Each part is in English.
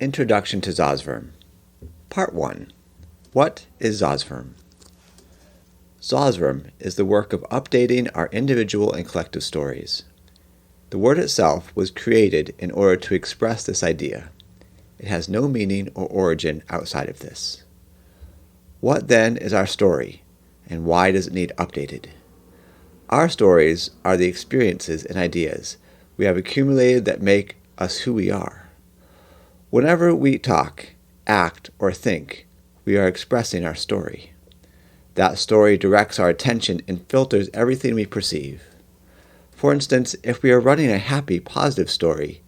Introduction to Zosvarm. Part 1. What is Zosvarm? Zosvarm is the work of updating our individual and collective stories. The word itself was created in order to express this idea. It has no meaning or origin outside of this. What then is our story, and why does it need updated? Our stories are the experiences and ideas we have accumulated that make us who we are. Whenever we talk, act, or think, we are expressing our story. That story directs our attention and filters everything we perceive. For instance, if we are running a happy, positive story,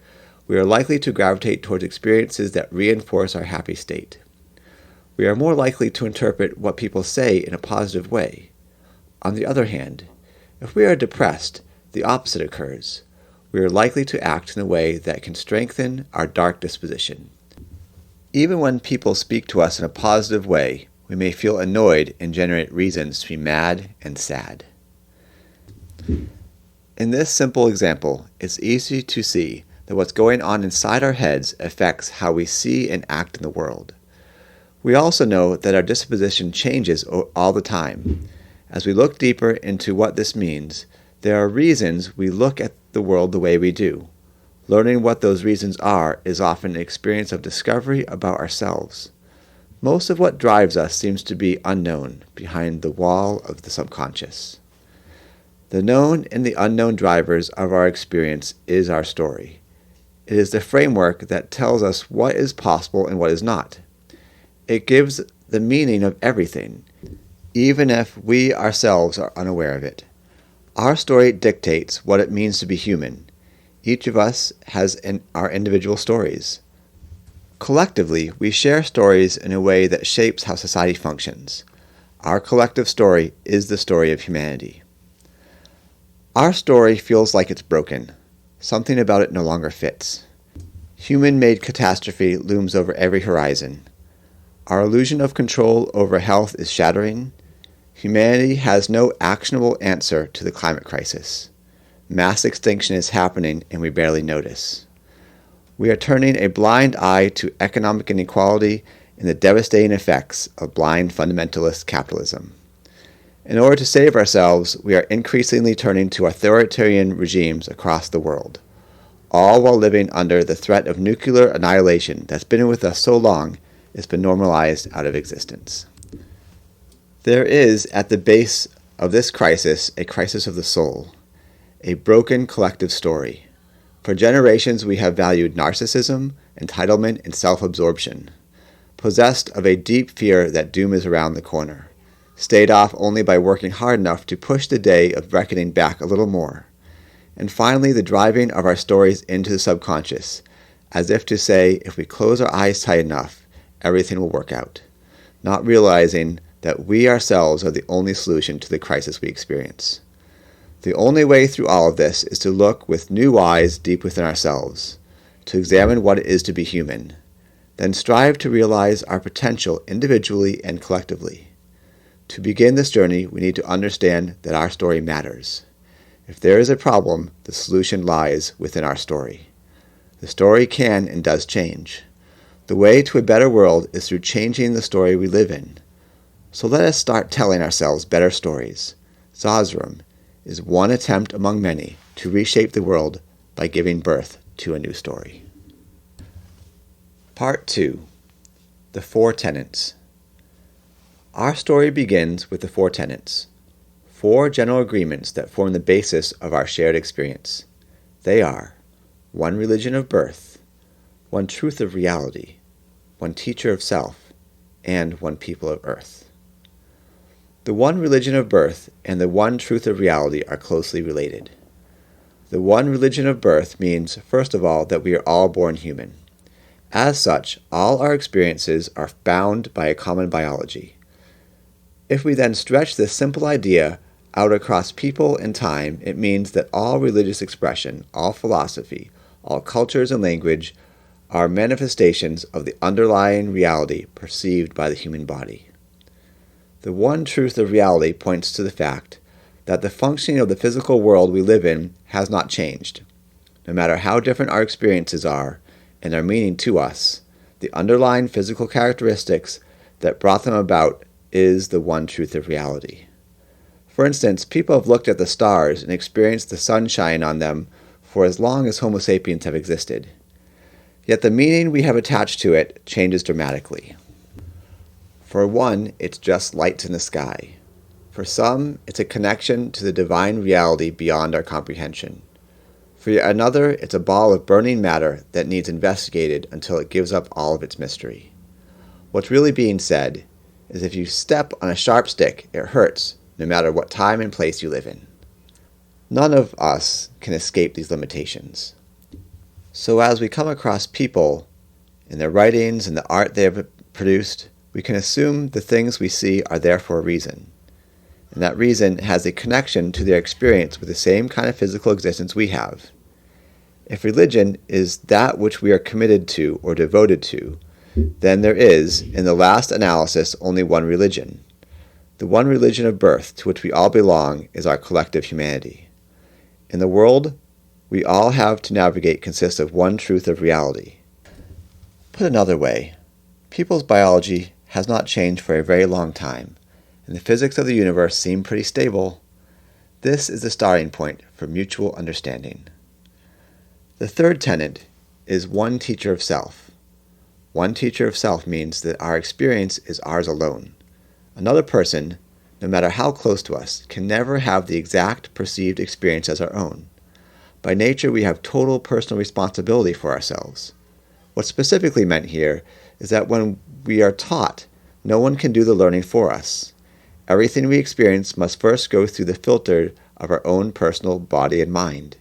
we are likely to gravitate towards experiences that reinforce our happy state. We are more likely to interpret what people say in a positive way. On the other hand, if we are depressed, the opposite occurs. We are likely to act in a way that can strengthen our dark disposition. Even when people speak to us in a positive way, we may feel annoyed and generate reasons to be mad and sad. In this simple example, it's easy to see that what's going on inside our heads affects how we see and act in the world. We also know that our disposition changes all the time. As we look deeper into what this means, there are reasons we look at the world the way we do. Learning what those reasons are is often an experience of discovery about ourselves. Most of what drives us seems to be unknown, behind the wall of the subconscious. The known and the unknown drivers of our experience is our story. It is the framework that tells us what is possible and what is not. It gives the meaning of everything, even if we ourselves are unaware of it. Our story dictates what it means to be human. Each of us has our individual stories. Collectively, we share stories in a way that shapes how society functions. Our collective story is the story of humanity. Our story feels like it's broken. Something about it no longer fits. Human-made catastrophe looms over every horizon. Our illusion of control over health is shattering. Humanity has no actionable answer to the climate crisis. Mass extinction is happening and we barely notice. We are turning a blind eye to economic inequality and the devastating effects of blind fundamentalist capitalism. In order to save ourselves, we are increasingly turning to authoritarian regimes across the world, all while living under the threat of nuclear annihilation that's been with us so long it's been normalized out of existence. There is, at the base of this crisis, a crisis of the soul, a broken collective story. For generations we have valued narcissism, entitlement, and self-absorption, possessed of a deep fear that doom is around the corner, stayed off only by working hard enough to push the day of reckoning back a little more, and finally the driving of our stories into the subconscious, as if to say, if we close our eyes tight enough, everything will work out, not realizing that we ourselves are the only solution to the crisis we experience. The only way through all of this is to look with new eyes deep within ourselves, to examine what it is to be human, then strive to realize our potential individually and collectively. To begin this journey, we need to understand that our story matters. If there is a problem, the solution lies within our story. The story can and does change. The way to a better world is through changing the story we live in. So let us start telling ourselves better stories. Zosvarm is one attempt among many to reshape the world by giving birth to a new story. Part 2. The Four Tenets. Our story begins with the four tenets, four general agreements that form the basis of our shared experience. They are: one religion of birth, one truth of reality, one teacher of self, and one people of earth. The one religion of birth and the one truth of reality are closely related. The one religion of birth means, first of all, that we are all born human. As such, all our experiences are bound by a common biology. If we then stretch this simple idea out across people and time, it means that all religious expression, all philosophy, all cultures and language are manifestations of the underlying reality perceived by the human body. The one truth of reality points to the fact that the functioning of the physical world we live in has not changed. No matter how different our experiences are and their meaning to us, the underlying physical characteristics that brought them about is the one truth of reality. For instance, people have looked at the stars and experienced the sunshine on them for as long as Homo sapiens have existed. Yet the meaning we have attached to it changes dramatically. For one, it's just lights in the sky. For some, it's a connection to the divine reality beyond our comprehension. For yet another, it's a ball of burning matter that needs investigated until it gives up all of its mystery. What's really being said is if you step on a sharp stick, it hurts, no matter what time and place you live in. None of us can escape these limitations. So as we come across people in their writings and the art they have produced, we can assume the things we see are there for a reason. And that reason has a connection to their experience with the same kind of physical existence we have. If religion is that which we are committed to or devoted to, then there is, in the last analysis, only one religion. The one religion of birth to which we all belong is our collective humanity. In the world we all have to navigate consists of one truth of reality. Put another way, people's biology has not changed for a very long time, and the physics of the universe seem pretty stable. This is the starting point for mutual understanding. The third tenet is one teacher of self. One teacher of self means that our experience is ours alone. Another person, no matter how close to us, can never have the exact perceived experience as our own. By nature, we have total personal responsibility for ourselves. What's specifically meant here is that when we are taught, no one can do the learning for us. Everything we experience must first go through the filter of our own personal body and mind.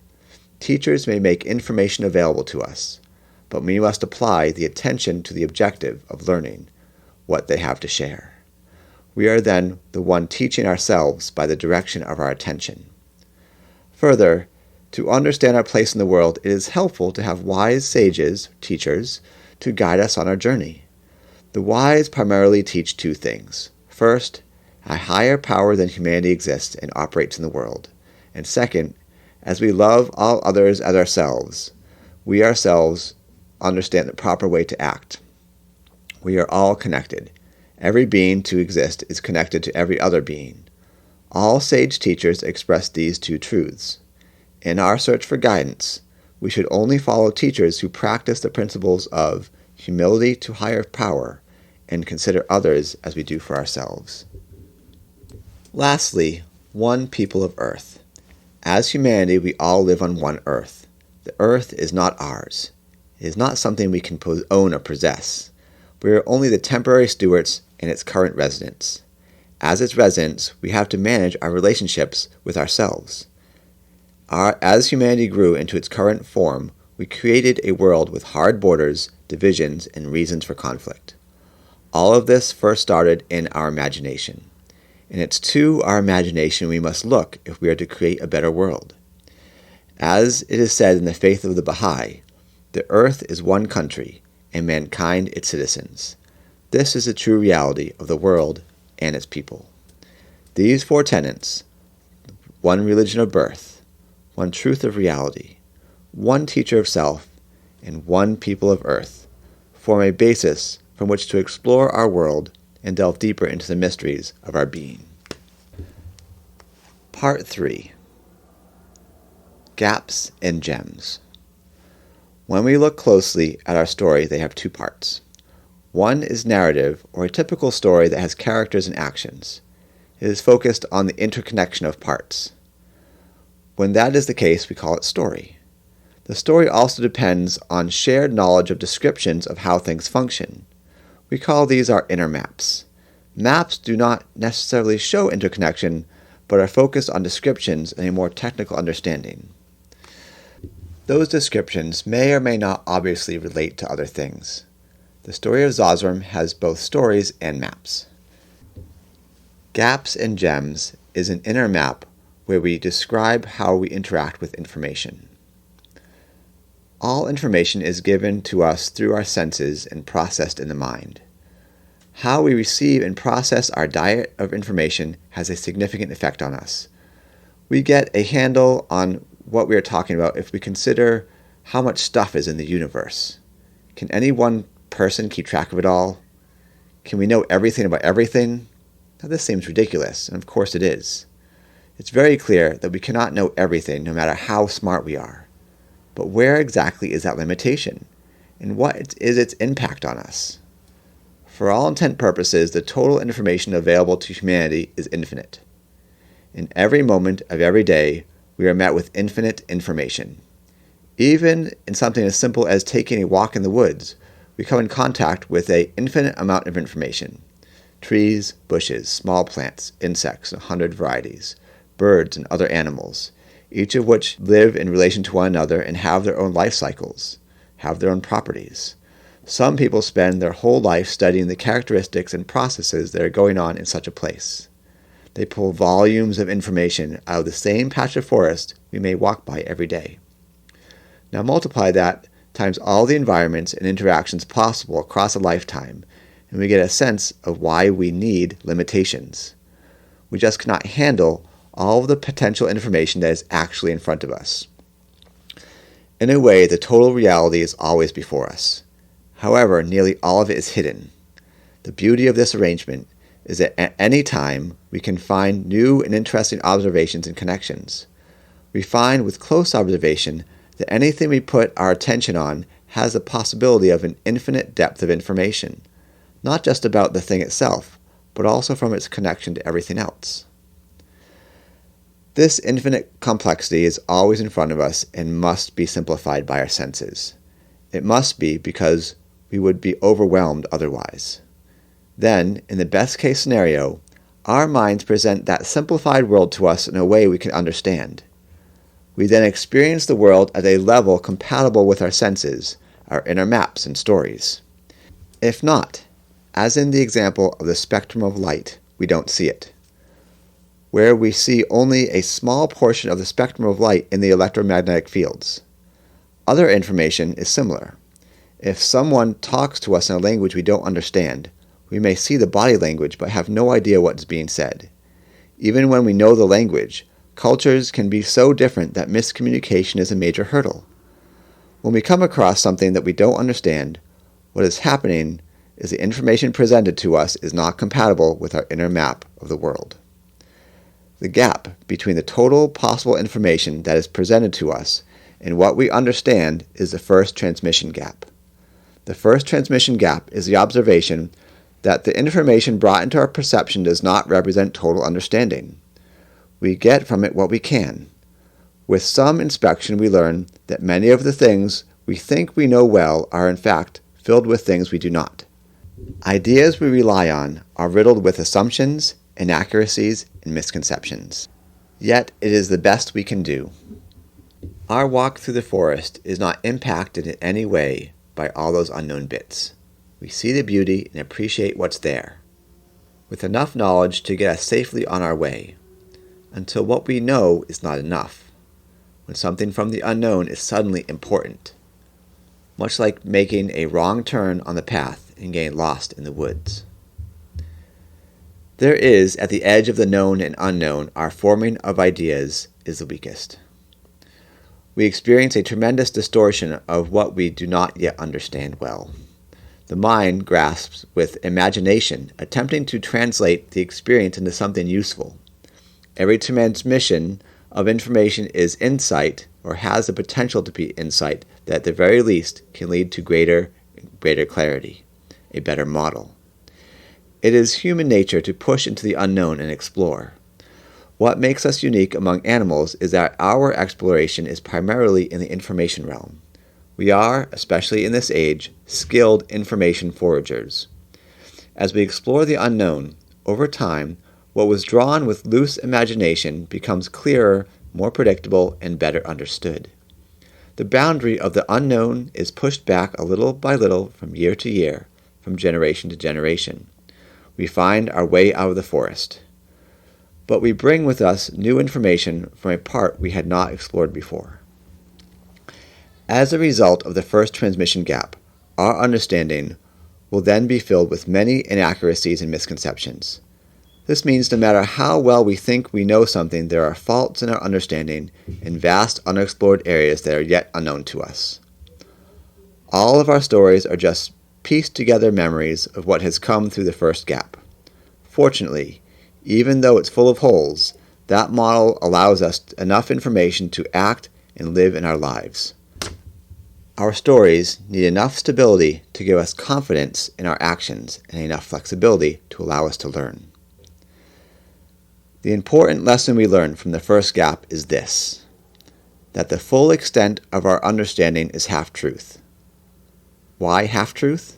Teachers may make information available to us, but we must apply the attention to the objective of learning what they have to share. We are then the one teaching ourselves by the direction of our attention. Further, to understand our place in the world, it is helpful to have wise sages, teachers, to guide us on our journey. The wise primarily teach two things. First, a higher power than humanity exists and operates in the world. And second, as we love all others as ourselves, we ourselves understand the proper way to act. We are all connected. Every being to exist is connected to every other being. All sage teachers express these two truths. In our search for guidance, we should only follow teachers who practice the principles of humility to higher power and consider others as we do for ourselves. Lastly, one people of earth. As humanity, we all live on one earth. The earth is not ours. It is not something we can own or possess. We are only the temporary stewards and its current residents. As its residents, we have to manage our relationships with ourselves. As humanity grew into its current form, we created a world with hard borders, divisions, and reasons for conflict. All of this first started in our imagination. And it's to our imagination we must look if we are to create a better world. As it is said in the faith of the Baha'i, the earth is one country, and mankind its citizens. This is the true reality of the world and its people. These four tenets, one religion of birth, one truth of reality, one teacher of self, and one people of earth, form a basis from which to explore our world and delve deeper into the mysteries of our being. Part 3. Gaps and Gems. When we look closely at our story, they have two parts. One is narrative, or a typical story that has characters and actions. It is focused on the interconnection of parts. When that is the case, we call it story. The story also depends on shared knowledge of descriptions of how things function. We call these our inner maps. Maps do not necessarily show interconnection, but are focused on descriptions and a more technical understanding. Those descriptions may or may not obviously relate to other things. The story of Zosrim has both stories and maps. Gaps and Gems is an inner map where we describe how we interact with information. All information is given to us through our senses and processed in the mind. How we receive and process our diet of information has a significant effect on us. We get a handle on what we are talking about if we consider how much stuff is in the universe. Can any one person keep track of it all? Can we know everything about everything? Now, this seems ridiculous, and of course it is. It's very clear that we cannot know everything no matter how smart we are. But where exactly is that limitation? And what is its impact on us? For all intent and purposes, the total information available to humanity is infinite. In every moment of every day, we are met with infinite information. Even in something as simple as taking a walk in the woods, we come in contact with an infinite amount of information. Trees, bushes, small plants, insects, 100 varieties, birds and other animals, each of which live in relation to one another and have their own life cycles, have their own properties. Some people spend their whole life studying the characteristics and processes that are going on in such a place. They pull volumes of information out of the same patch of forest we may walk by every day. Now multiply that times all the environments and interactions possible across a lifetime, and we get a sense of why we need limitations. We just cannot handle all of the potential information that is actually in front of us. In a way, the total reality is always before us. However, nearly all of it is hidden. The beauty of this arrangement is that at any time we can find new and interesting observations and connections. We find with close observation that anything we put our attention on has the possibility of an infinite depth of information, not just about the thing itself, but also from its connection to everything else. This infinite complexity is always in front of us and must be simplified by our senses. It must be because we would be overwhelmed otherwise. Then, in the best case scenario, our minds present that simplified world to us in a way we can understand. We then experience the world at a level compatible with our senses, our inner maps and stories. If not, as in the example of the spectrum of light, we don't see it, where we see only a small portion of the spectrum of light in the electromagnetic fields. Other information is similar. If someone talks to us in a language we don't understand, we may see the body language but have no idea what is being said. Even when we know the language, cultures can be so different that miscommunication is a major hurdle. When we come across something that we don't understand, what is happening is the information presented to us is not compatible with our inner map of the world. The gap between the total possible information that is presented to us and what we understand is the first transmission gap. The first transmission gap is the observation that the information brought into our perception does not represent total understanding. We get from it what we can. With some inspection, we learn that many of the things we think we know well are in fact filled with things we do not. Ideas we rely on are riddled with assumptions, inaccuracies, and misconceptions. Yet it is the best we can do. Our walk through the forest is not impacted in any way by all those unknown bits. We see the beauty and appreciate what's there, with enough knowledge to get us safely on our way, until what we know is not enough, when something from the unknown is suddenly important, much like making a wrong turn on the path and getting lost in the woods. There is, at the edge of the known and unknown, our forming of ideas is the weakest. We experience a tremendous distortion of what we do not yet understand well. The mind grasps with imagination, attempting to translate the experience into something useful. Every transmission of information is insight, or has the potential to be insight, that at the very least can lead to greater clarity, a better model. It is human nature to push into the unknown and explore. What makes us unique among animals is that our exploration is primarily in the information realm. We are, especially in this age, skilled information foragers. As we explore the unknown, over time, what was drawn with loose imagination becomes clearer, more predictable, and better understood. The boundary of the unknown is pushed back a little by little from year to year, from generation to generation. We find our way out of the forest. But we bring with us new information from a part we had not explored before. As a result of the first transmission gap, our understanding will then be filled with many inaccuracies and misconceptions. This means no matter how well we think we know something, there are faults in our understanding in vast unexplored areas that are yet unknown to us. All of our stories are just piece together memories of what has come through the first gap. Fortunately, even though it's full of holes, that model allows us enough information to act and live in our lives. Our stories need enough stability to give us confidence in our actions and enough flexibility to allow us to learn. The important lesson we learn from the first gap is this: that the full extent of our understanding is half-truth. Why half-truth?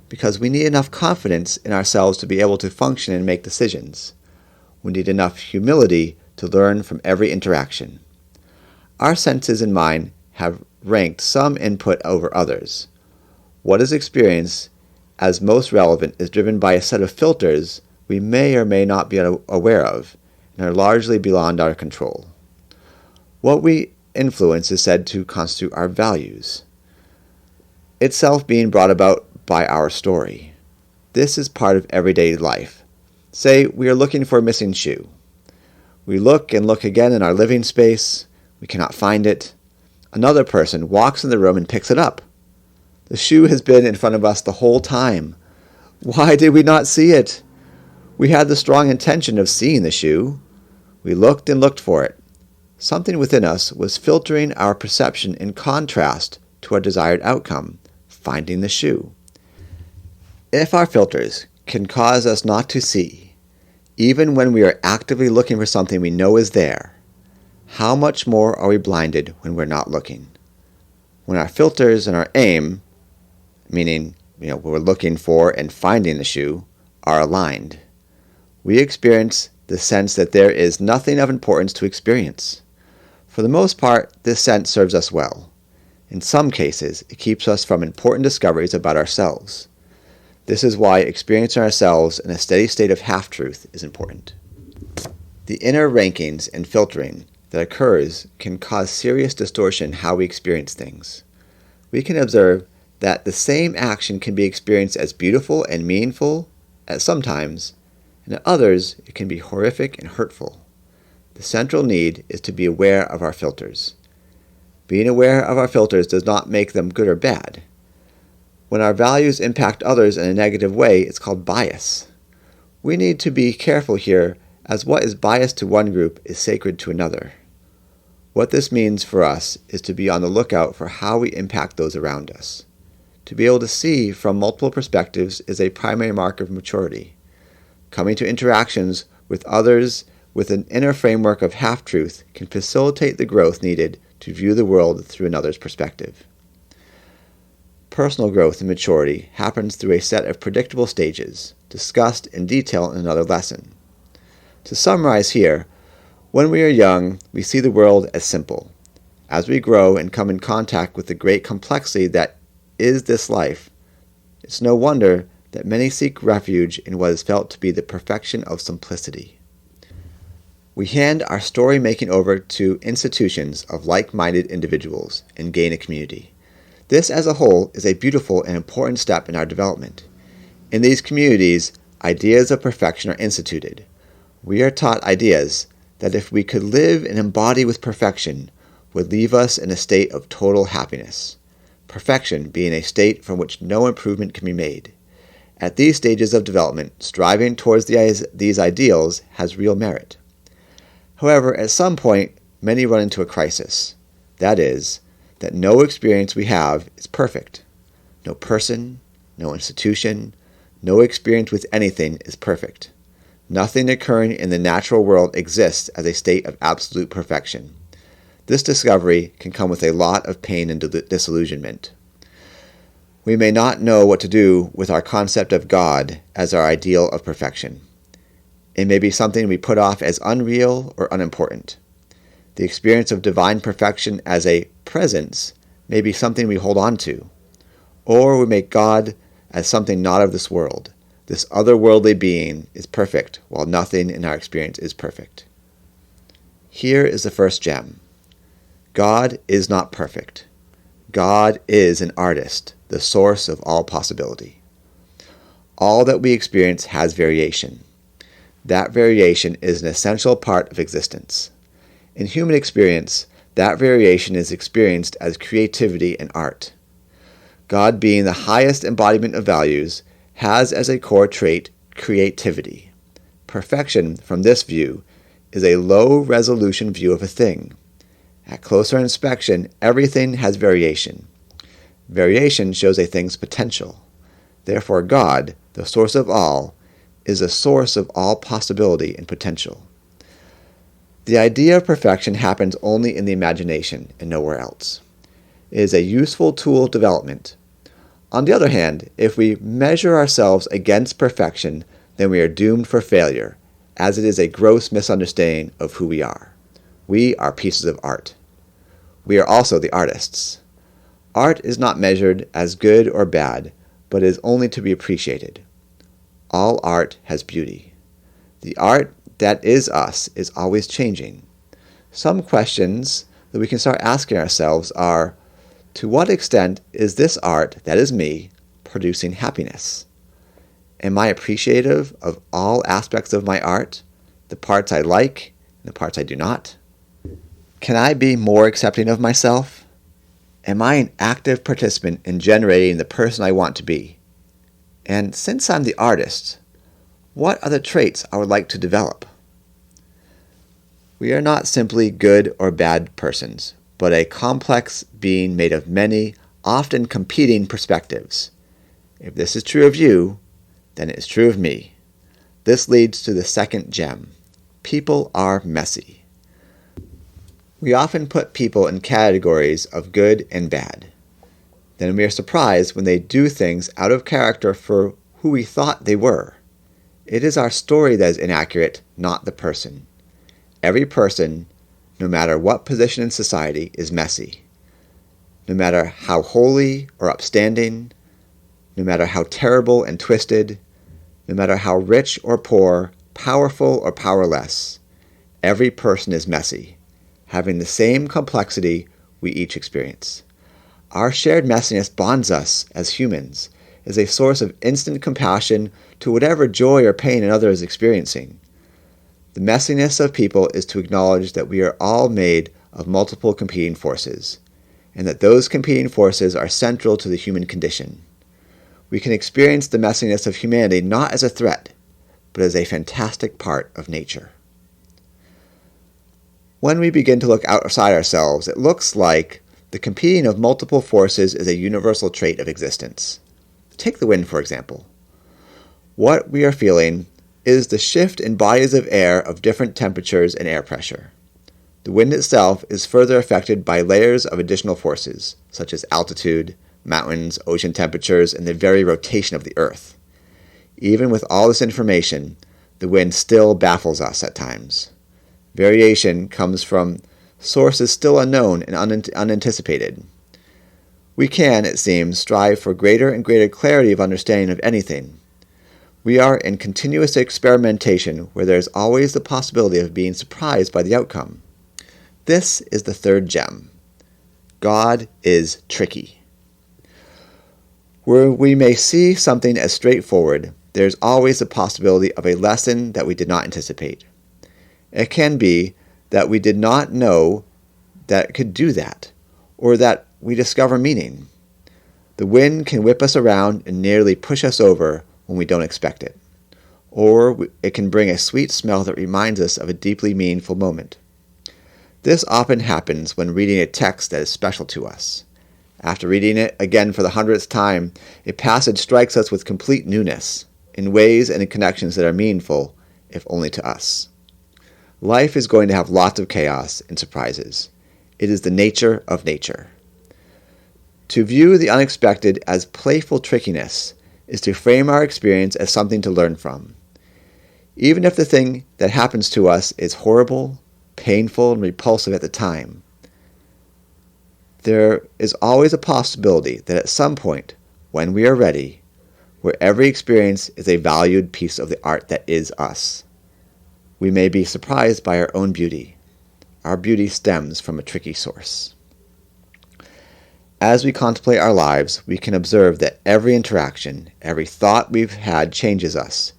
Because we need enough confidence in ourselves to be able to function and make decisions. We need enough humility to learn from every interaction. Our senses and mind have ranked some input over others. What is experienced as most relevant is driven by a set of filters we may or may not be aware of and are largely beyond our control. What we influence is said to constitute our values, itself being brought about by our story. This is part of everyday life. Say we are looking for a missing shoe. We look and look again in our living space. We cannot find it. Another person walks in the room and picks it up. The shoe has been in front of us the whole time. Why did we not see it? We had the strong intention of seeing the shoe. We looked and looked for it. Something within us was filtering our perception in contrast to our desired outcome, finding the shoe. If our filters can cause us not to see, even when we are actively looking for something we know is there, how much more are we blinded when we're not looking? When our filters and our aim, meaning what we're looking for and finding the shoe, are aligned, we experience the sense that there is nothing of importance to experience. For the most part, this sense serves us well. In some cases, it keeps us from important discoveries about ourselves. This is why experiencing ourselves in a steady state of half-truth is important. The inner rankings and filtering that occurs can cause serious distortion in how we experience things. We can observe that the same action can be experienced as beautiful and meaningful at some times, and at others it can be horrific and hurtful. The central need is to be aware of our filters. Being aware of our filters does not make them good or bad. When our values impact others in a negative way, it's called bias. We need to be careful here, as what is biased to one group is sacred to another. What this means for us is to be on the lookout for how we impact those around us. To be able to see from multiple perspectives is a primary mark of maturity. Coming to interactions with others with an inner framework of half-truth can facilitate the growth needed to view the world through another's perspective. Personal growth and maturity happens through a set of predictable stages, discussed in detail in another lesson. To summarize here, when we are young, we see the world as simple. As we grow and come in contact with the great complexity that is this life, it's no wonder that many seek refuge in what is felt to be the perfection of simplicity. We hand our story-making over to institutions of like-minded individuals and gain a community. This as a whole is a beautiful and important step in our development. In these communities, ideas of perfection are instituted. We are taught ideas that if we could live and embody with perfection, would leave us in a state of total happiness. Perfection being a state from which no improvement can be made. At these stages of development, striving towards these ideals has real merit. However, at some point, many run into a crisis. That is, that no experience we have is perfect. No person, no institution, no experience with anything is perfect. Nothing occurring in the natural world exists as a state of absolute perfection. This discovery can come with a lot of pain and disillusionment. We may not know what to do with our concept of God as our ideal of perfection. It may be something we put off as unreal or unimportant. The experience of divine perfection as a presence may be something we hold on to. Or we make God as something not of this world. This otherworldly being is perfect, while nothing in our experience is perfect. Here is the first gem. God is not perfect. God is an artist, the source of all possibility. All that we experience has variation. That variation is an essential part of existence. In human experience, that variation is experienced as creativity and art. God, being the highest embodiment of values, has as a core trait creativity. Perfection, from this view, is a low-resolution view of a thing. At closer inspection, everything has variation. Variation shows a thing's potential. Therefore, God, the source of all, is a source of all possibility and potential. The idea of perfection happens only in the imagination and nowhere else. It is a useful tool of development. On the other hand, if we measure ourselves against perfection, then we are doomed for failure, as it is a gross misunderstanding of who we are. We are pieces of art. We are also the artists. Art is not measured as good or bad, but is only to be appreciated. All art has beauty. The art that is us is always changing. Some questions that we can start asking ourselves are, to what extent is this art, that is me, producing happiness? Am I appreciative of all aspects of my art, the parts I like and the parts I do not? Can I be more accepting of myself? Am I an active participant in generating the person I want to be? And since I'm the artist, what are the traits I would like to develop? We are not simply good or bad persons, but a complex being made of many, often competing perspectives. If this is true of you, then it is true of me. This leads to the second gem. People are messy. We often put people in categories of good and bad. Then we are surprised when they do things out of character for who we thought they were. It is our story that is inaccurate, not the person. Every person, no matter what position in society, is messy. No matter how holy or upstanding, no matter how terrible and twisted, no matter how rich or poor, powerful or powerless, every person is messy, having the same complexity we each experience. Our shared messiness bonds us as humans, is a source of instant compassion to whatever joy or pain another is experiencing. The messiness of people is to acknowledge that we are all made of multiple competing forces, and that those competing forces are central to the human condition. We can experience the messiness of humanity not as a threat, but as a fantastic part of nature. When we begin to look outside ourselves, it looks like the competing of multiple forces is a universal trait of existence. Take the wind, for example. What we are feeling is the shift in bodies of air of different temperatures and air pressure. The wind itself is further affected by layers of additional forces, such as altitude, mountains, ocean temperatures, and the very rotation of the earth. Even with all this information, the wind still baffles us at times. Variation comes from sources still unknown and unanticipated. We can, it seems, strive for greater and greater clarity of understanding of anything. We are in continuous experimentation where there is always the possibility of being surprised by the outcome. This is the third gem. God is tricky. Where we may see something as straightforward, there is always the possibility of a lesson that we did not anticipate. It can be that we did not know that it could do that, or that we discover meaning. The wind can whip us around and nearly push us over when we don't expect it. Or it can bring a sweet smell that reminds us of a deeply meaningful moment. This often happens when reading a text that is special to us. After reading it again for the 100th time, a passage strikes us with complete newness, in ways and in connections that are meaningful, if only to us. Life is going to have lots of chaos and surprises. It is the nature of nature. To view the unexpected as playful trickiness is to frame our experience as something to learn from. Even if the thing that happens to us is horrible, painful, and repulsive at the time, there is always a possibility that at some point, when we are ready, where every experience is a valued piece of the art that is us, we may be surprised by our own beauty. Our beauty stems from a tricky source. As we contemplate our lives, we can observe that every interaction, every thought we've had changes us,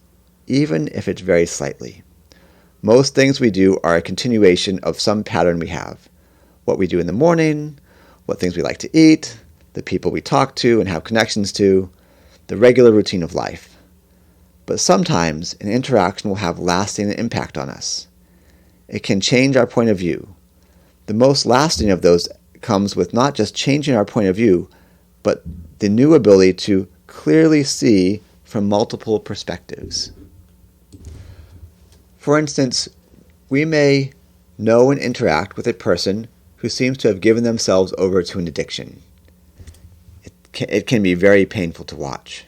even if it's very slightly. Most things we do are a continuation of some pattern we have. What we do in the morning, what things we like to eat, the people we talk to and have connections to, the regular routine of life. But sometimes an interaction will have lasting impact on us. It can change our point of view. The most lasting of those comes with not just changing our point of view, but the new ability to clearly see from multiple perspectives. For instance, we may know and interact with a person who seems to have given themselves over to an addiction. It can be very painful to watch.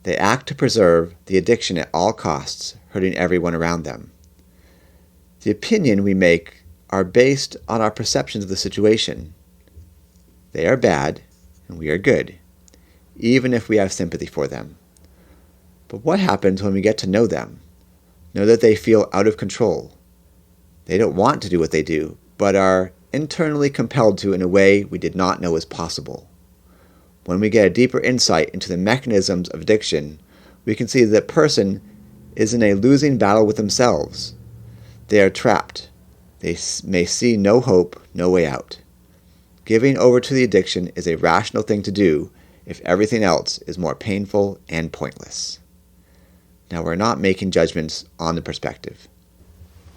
They act to preserve the addiction at all costs, hurting everyone around them. The opinion we make are based on our perceptions of the situation. They are bad, and we are good, even if we have sympathy for them. But what happens when we get to know them? Know that they feel out of control. They don't want to do what they do, but are internally compelled to in a way we did not know was possible. When we get a deeper insight into the mechanisms of addiction, we can see that the person is in a losing battle with themselves. They are trapped. They may see no hope, no way out. Giving over to the addiction is a rational thing to do if everything else is more painful and pointless. Now, we're not making judgments on the perspective.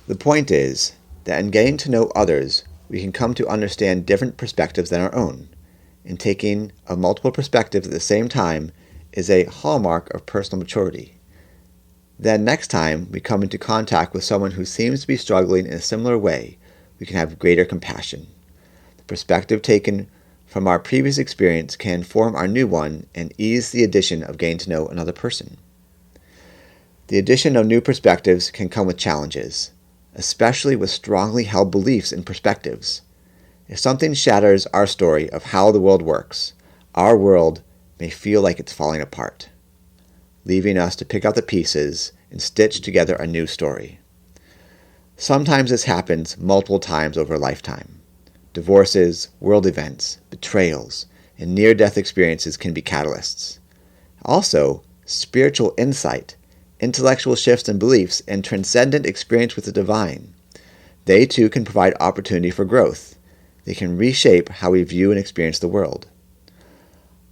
The point is that in getting to know others, we can come to understand different perspectives than our own. And taking of multiple perspectives at the same time is a hallmark of personal maturity. Then next time we come into contact with someone who seems to be struggling in a similar way, we can have greater compassion. The perspective taken from our previous experience can inform our new one and ease the addition of getting to know another person. The addition of new perspectives can come with challenges, especially with strongly held beliefs and perspectives. If something shatters our story of how the world works, our world may feel like it's falling apart, leaving us to pick up the pieces and stitch together a new story. Sometimes this happens multiple times over a lifetime. Divorces, world events, betrayals, and near-death experiences can be catalysts. Also, spiritual insight, intellectual shifts in beliefs, and transcendent experience with the divine. They too can provide opportunity for growth. They can reshape how we view and experience the world.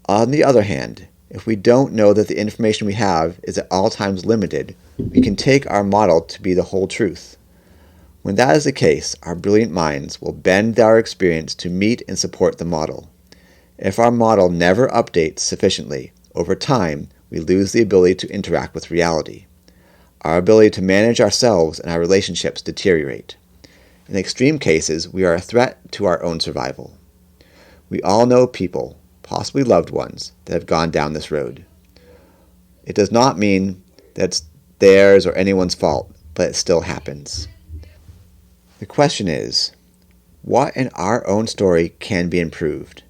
On the other hand, if we don't know that the information we have is at all times limited, we can take our model to be the whole truth. When that is the case, our brilliant minds will bend our experience to meet and support the model. If our model never updates sufficiently, over time, we lose the ability to interact with reality. Our ability to manage ourselves and our relationships deteriorate. In extreme cases, we are a threat to our own survival. We all know people, possibly loved ones, that have gone down this road. It does not mean that it's theirs or anyone's fault, but it still happens. The question is, what in our own story can be improved?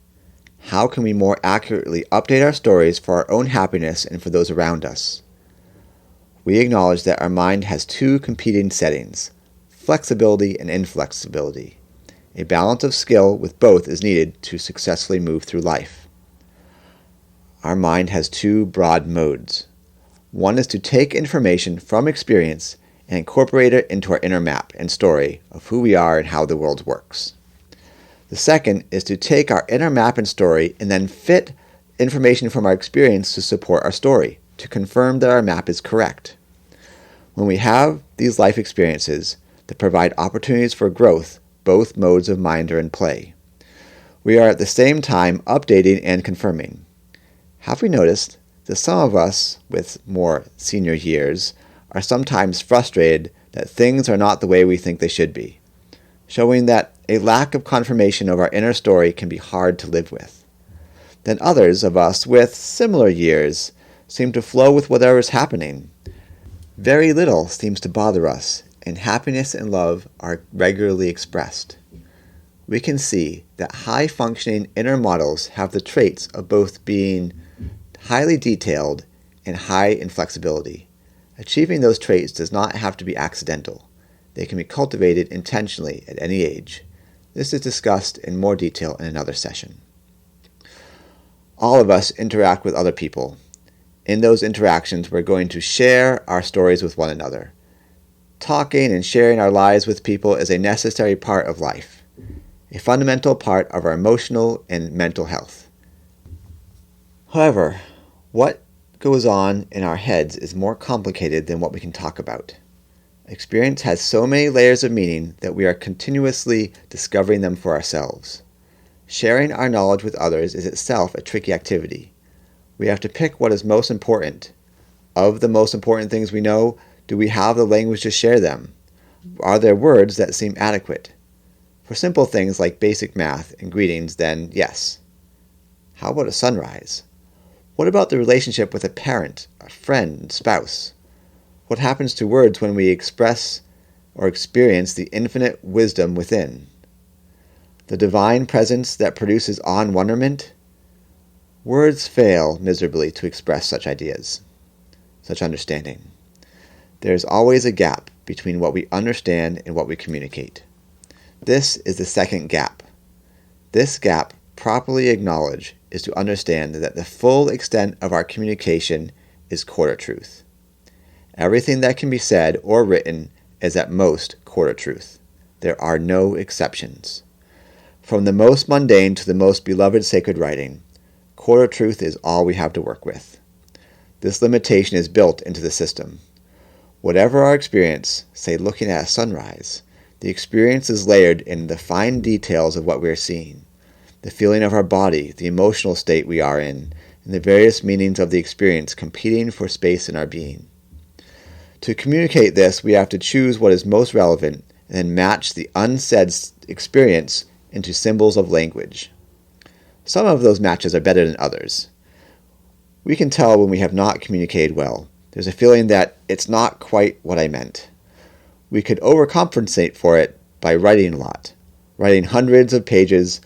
How can we more accurately update our stories for our own happiness and for those around us? We acknowledge that our mind has two competing settings, flexibility and inflexibility. A balance of skill with both is needed to successfully move through life. Our mind has two broad modes. One is to take information from experience and incorporate it into our inner map and story of who we are and how the world works. The second is to take our inner map and story and then fit information from our experience to support our story, to confirm that our map is correct. When we have these life experiences that provide opportunities for growth, both modes of mind are in play. We are at the same time updating and confirming. Have we noticed that some of us with more senior years are sometimes frustrated that things are not the way we think they should be, showing that a lack of confirmation of our inner story can be hard to live with. Then others of us with similar years seem to flow with whatever is happening. Very little seems to bother us, and happiness and love are regularly expressed. We can see that high-functioning inner models have the traits of both being highly detailed and high in flexibility. Achieving those traits does not have to be accidental. They can be cultivated intentionally at any age. This is discussed in more detail in another session. All of us interact with other people. In those interactions, we're going to share our stories with one another. Talking and sharing our lives with people is a necessary part of life, a fundamental part of our emotional and mental health. However, what goes on in our heads is more complicated than what we can talk about. Experience has so many layers of meaning that we are continuously discovering them for ourselves. Sharing our knowledge with others is itself a tricky activity. We have to pick what is most important. Of the most important things we know, do we have the language to share them? Are there words that seem adequate? For simple things like basic math and greetings, then yes. How about a sunrise? What about the relationship with a parent, a friend, spouse? What happens to words when we express or experience the infinite wisdom within? The divine presence that produces awe and wonderment? Words fail miserably to express such ideas, such understanding. There is always a gap between what we understand and what we communicate. This is the second gap. This gap, properly acknowledged, is to understand that the full extent of our communication is quarter truth. Everything that can be said or written is at most quarter truth. There are no exceptions. From the most mundane to the most beloved sacred writing, quarter truth is all we have to work with. This limitation is built into the system. Whatever our experience, say looking at a sunrise, the experience is layered in the fine details of what we are seeing, the feeling of our body, the emotional state we are in, and the various meanings of the experience competing for space in our being. To communicate this, we have to choose what is most relevant and then match the unsaid experience into symbols of language. Some of those matches are better than others. We can tell when we have not communicated well. There's a feeling that it's not quite what I meant. We could overcompensate for it by writing a lot, writing hundreds of pages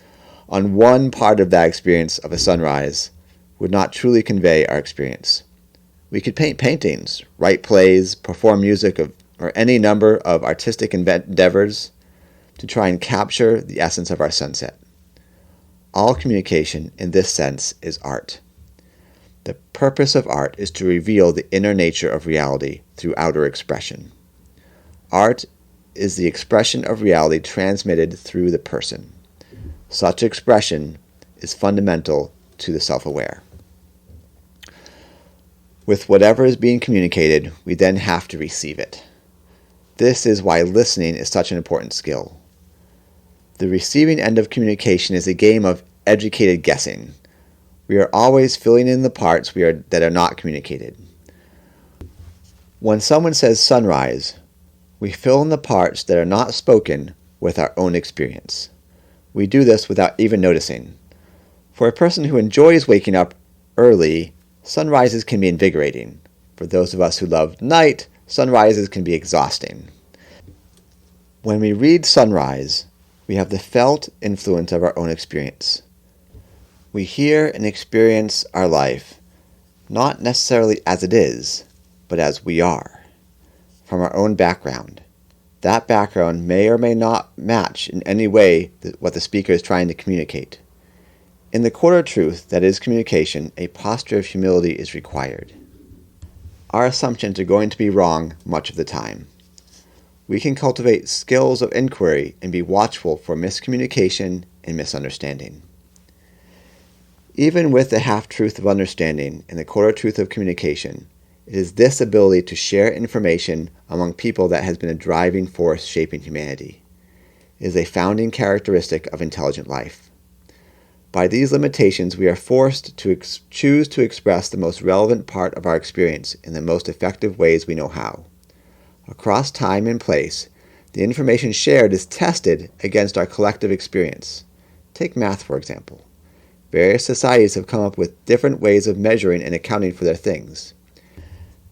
on one part of that experience of a sunrise would not truly convey our experience. We could paint paintings, write plays, perform music, or any number of artistic endeavors to try and capture the essence of our sunset. All communication, in this sense, is art. The purpose of art is to reveal the inner nature of reality through outer expression. Art is the expression of reality transmitted through the person. Such expression is fundamental to the self-aware. With whatever is being communicated, we then have to receive it. This is why listening is such an important skill. The receiving end of communication is a game of educated guessing. We are always filling in the parts that are not communicated. When someone says sunrise, we fill in the parts that are not spoken with our own experience. We do this without even noticing. For a person who enjoys waking up early, sunrises can be invigorating. For those of us who love night, sunrises can be exhausting. When we read sunrise, we have the felt influence of our own experience. We hear and experience our life, not necessarily as it is, but as we are, from our own background. That background may or may not match in any way what the speaker is trying to communicate. In the quarter truth that is communication, a posture of humility is required. Our assumptions are going to be wrong much of the time. We can cultivate skills of inquiry and be watchful for miscommunication and misunderstanding. Even with the half-truth of understanding and the quarter truth of communication, it is this ability to share information among people that has been a driving force shaping humanity. It is a founding characteristic of intelligent life. By these limitations, we are forced to choose to express the most relevant part of our experience in the most effective ways we know how. Across time and place, the information shared is tested against our collective experience. Take math, for example. Various societies have come up with different ways of measuring and accounting for their things.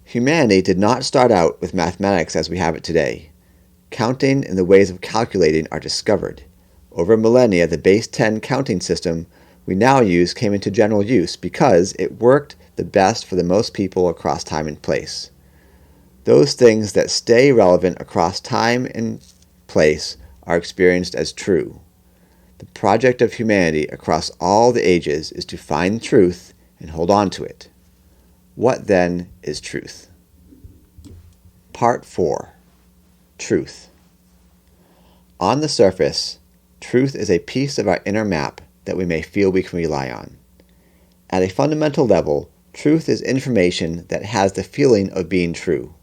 Humanity did not start out with mathematics as we have it today. Counting and the ways of calculating are discovered. Over millennia, the base 10 counting system we now use came into general use because it worked the best for the most people across time and place. Those things that stay relevant across time and place are experienced as true. The project of humanity across all the ages is to find truth and hold on to it. What then is truth? Part 4. Truth. On the surface, truth is a piece of our inner map that we may feel we can rely on. At a fundamental level, truth is information that has the feeling of being true.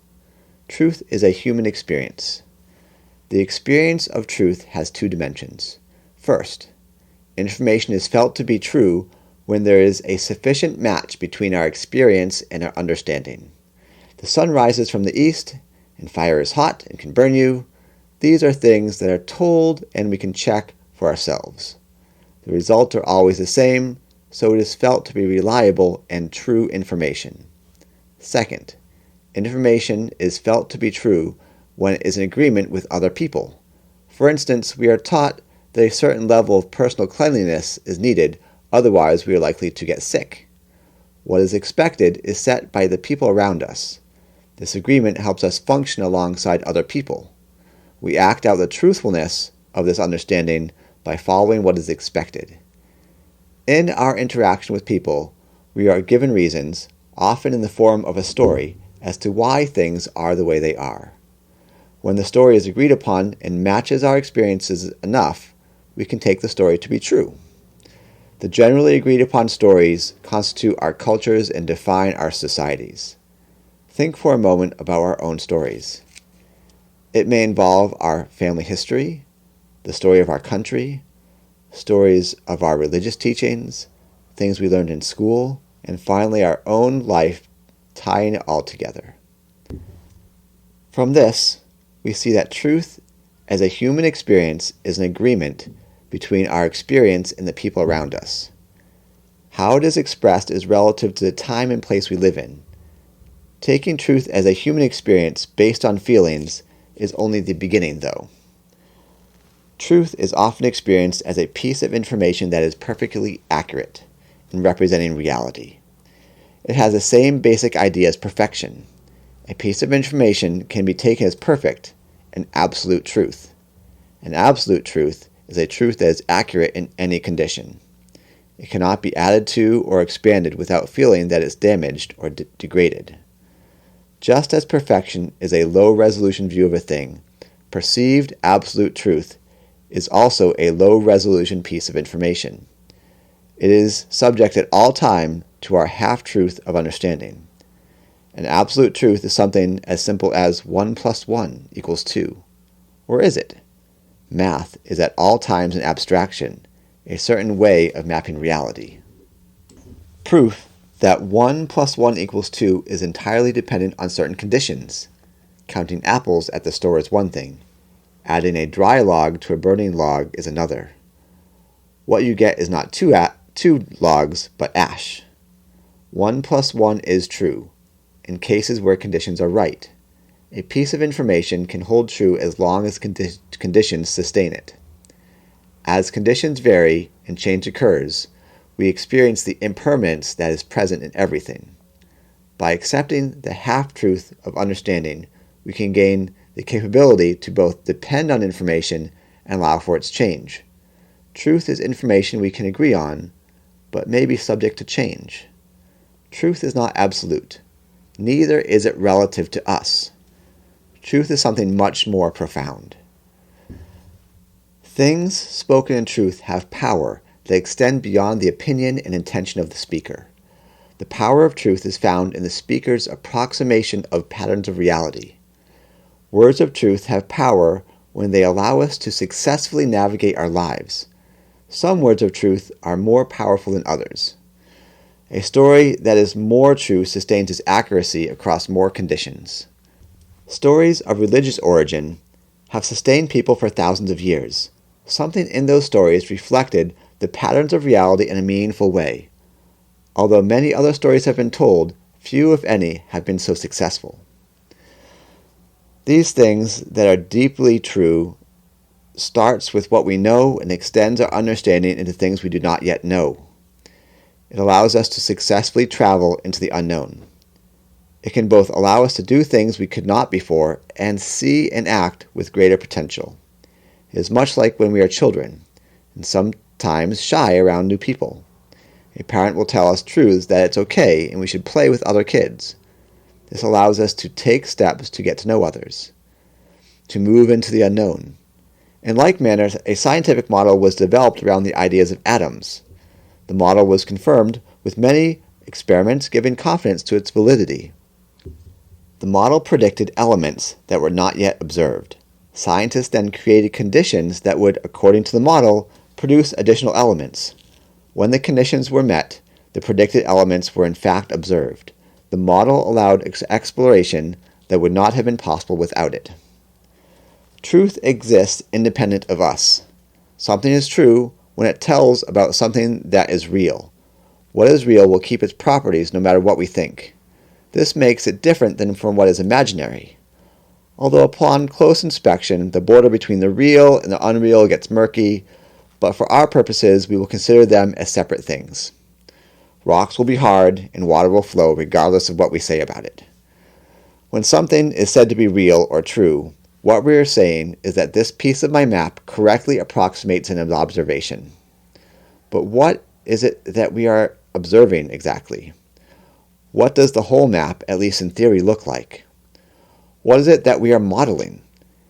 Truth is a human experience. The experience of truth has two dimensions. First, information is felt to be true when there is a sufficient match between our experience and our understanding. The sun rises from the east, and fire is hot and can burn you. These are things that are told and we can check for ourselves. The results are always the same, so it is felt to be reliable and true information. Second, information is felt to be true when it is in agreement with other people. For instance, we are taught that a certain level of personal cleanliness is needed, otherwise we are likely to get sick. What is expected is set by the people around us. This agreement helps us function alongside other people. We act out the truthfulness of this understanding by following what is expected. In our interaction with people, we are given reasons, often in the form of a story, as to why things are the way they are. When the story is agreed upon and matches our experiences enough, we can take the story to be true. The generally agreed upon stories constitute our cultures and define our societies. Think for a moment about our own stories. It may involve our family history, the story of our country, stories of our religious teachings, things we learned in school, and finally our own life, tying it all together. From this, we see that truth as a human experience is an agreement between our experience and the people around us. How it is expressed is relative to the time and place we live in. Taking truth as a human experience based on feelings is only the beginning, though. Truth is often experienced as a piece of information that is perfectly accurate in representing reality. It has the same basic idea as perfection. A piece of information can be taken as perfect, an absolute truth. An absolute truth is a truth that is accurate in any condition. It cannot be added to or expanded without feeling that it's damaged or degraded. Just as perfection is a low-resolution view of a thing, perceived absolute truth is also a low-resolution piece of information. It is subject at all time to our half-truth of understanding. An absolute truth is something as simple as 1 + 1 = 2. Or is it? Math is at all times an abstraction, a certain way of mapping reality. Proof that 1 + 1 = 2 is entirely dependent on certain conditions. Counting apples at the store is one thing. Adding a dry log to a burning log is another. What you get is not two logs, but ash. 1 + 1 is true, in cases where conditions are right. A piece of information can hold true as long as conditions sustain it. As conditions vary and change occurs, we experience the impermanence that is present in everything. By accepting the half-truth of understanding, we can gain the capability to both depend on information and allow for its change. Truth is information we can agree on, but may be subject to change. Truth is not absolute. Neither is it relative to us. Truth is something much more profound. Things spoken in truth have power that extend beyond the opinion and intention of the speaker. The power of truth is found in the speaker's approximation of patterns of reality. Words of truth have power when they allow us to successfully navigate our lives. Some words of truth are more powerful than others. A story that is more true sustains its accuracy across more conditions. Stories of religious origin have sustained people for thousands of years. Something in those stories reflected the patterns of reality in a meaningful way. Although many other stories have been told, few, if any, have been so successful. These things that are deeply true starts with what we know and extends our understanding into things we do not yet know. It allows us to successfully travel into the unknown. It can both allow us to do things we could not before and see and act with greater potential. It is much like when we are children, and sometimes shy around new people. A parent will tell us truths that it's okay and we should play with other kids. This allows us to take steps to get to know others, to move into the unknown. In like manner, a scientific model was developed around the ideas of atoms. The model was confirmed with many experiments giving confidence to its validity. The model predicted elements that were not yet observed. Scientists then created conditions that would, according to the model, produce additional elements. When the conditions were met, the predicted elements were in fact observed. The model allowed exploration that would not have been possible without it. Truth exists independent of us. Something is true when it tells about something that is real. What is real will keep its properties no matter what we think. This makes it different than from what is imaginary. Although upon close inspection, the border between the real and the unreal gets murky, but for our purposes, we will consider them as separate things. Rocks will be hard and water will flow regardless of what we say about it. When something is said to be real or true, what we are saying is that this piece of my map correctly approximates an observation. But what is it that we are observing exactly? What does the whole map, at least in theory, look like? What is it that we are modeling?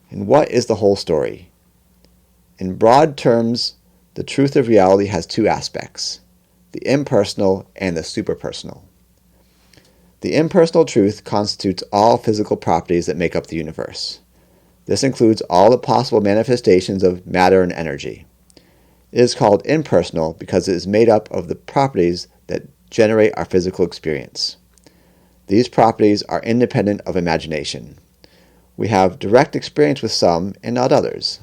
And what is the whole story? In broad terms, the truth of reality has two aspects: the impersonal and the superpersonal. The impersonal truth constitutes all physical properties that make up the universe. This includes all the possible manifestations of matter and energy. It is called impersonal because it is made up of the properties that generate our physical experience. These properties are independent of imagination. We have direct experience with some and not others.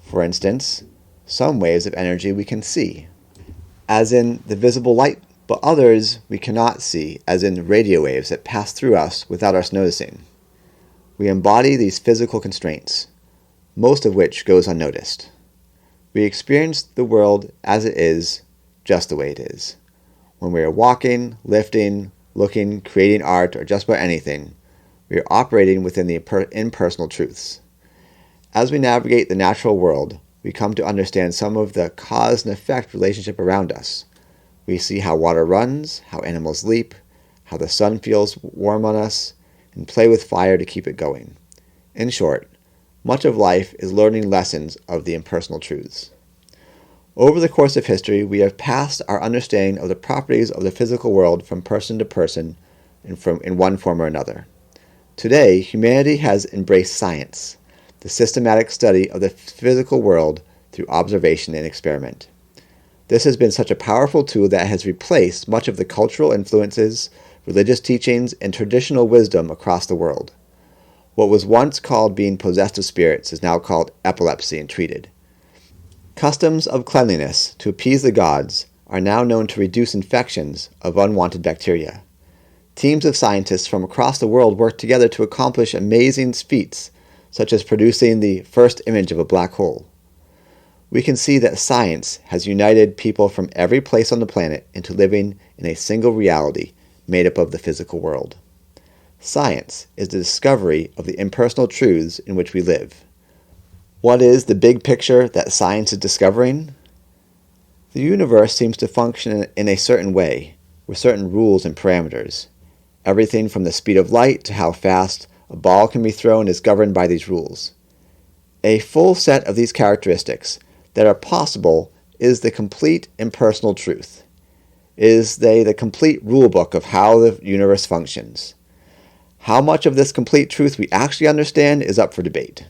For instance, some waves of energy we can see, as in the visible light, but others we cannot see, as in radio waves that pass through us without us noticing. We embody these physical constraints, most of which goes unnoticed. We experience the world as it is, just the way it is. When we are walking, lifting, looking, creating art, or just about anything, we are operating within the impersonal truths. As we navigate the natural world, we come to understand some of the cause and effect relationship around us. We see how water runs, how animals leap, how the sun feels warm on us, and play with fire to keep it going. In short, much of life is learning lessons of the impersonal truths. Over the course of history, we have passed our understanding of the properties of the physical world from person to person in one form or another. Today, humanity has embraced science, the systematic study of the physical world through observation and experiment. This has been such a powerful tool that has replaced much of the cultural influences, religious teachings, and traditional wisdom across the world. What was once called being possessed of spirits is now called epilepsy and treated. Customs of cleanliness to appease the gods are now known to reduce infections of unwanted bacteria. Teams of scientists from across the world work together to accomplish amazing feats, such as producing the first image of a black hole. We can see that science has united people from every place on the planet into living in a single reality made up of the physical world. Science is the discovery of the impersonal truths in which we live. What is the big picture that science is discovering? The universe seems to function in a certain way, with certain rules and parameters. Everything from the speed of light to how fast a ball can be thrown is governed by these rules. A full set of these characteristics that are possible is the complete impersonal truth. Is the complete rulebook of how the universe functions. How much of this complete truth we actually understand is up for debate.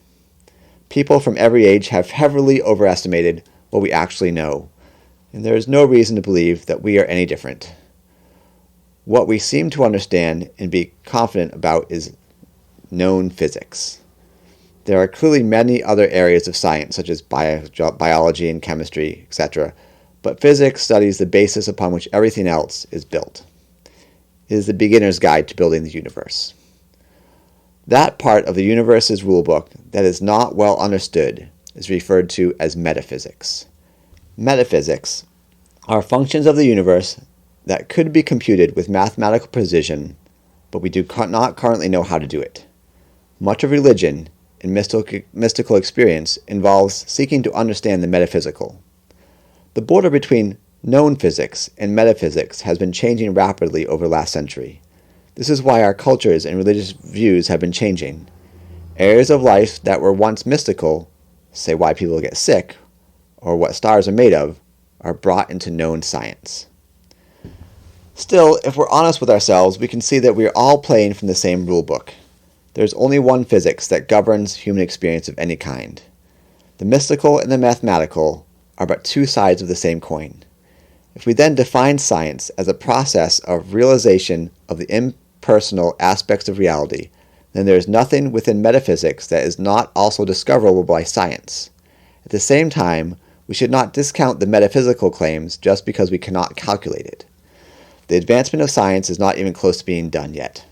People from every age have heavily overestimated what we actually know, and there is no reason to believe that we are any different. What we seem to understand and be confident about is known physics. There are clearly many other areas of science, such as biology and chemistry, etc., but physics studies the basis upon which everything else is built. It is the beginner's guide to building the universe. That part of the universe's rulebook that is not well understood is referred to as metaphysics. Metaphysics are functions of the universe that could be computed with mathematical precision, but we do not currently know how to do it. Much of religion and mystical experience involves seeking to understand the metaphysical. The border between known physics and metaphysics has been changing rapidly over the last century. This is why our cultures and religious views have been changing. Areas of life that were once mystical, say why people get sick, or what stars are made of, are brought into known science. Still, if we're honest with ourselves, we can see that we are all playing from the same rulebook. There's only one physics that governs human experience of any kind. The mystical and the mathematical are but two sides of the same coin. If we then define science as a process of realization of the impersonal aspects of reality, then there is nothing within metaphysics that is not also discoverable by science. At the same time, we should not discount the metaphysical claims just because we cannot calculate it. The advancement of science is not even close to being done yet.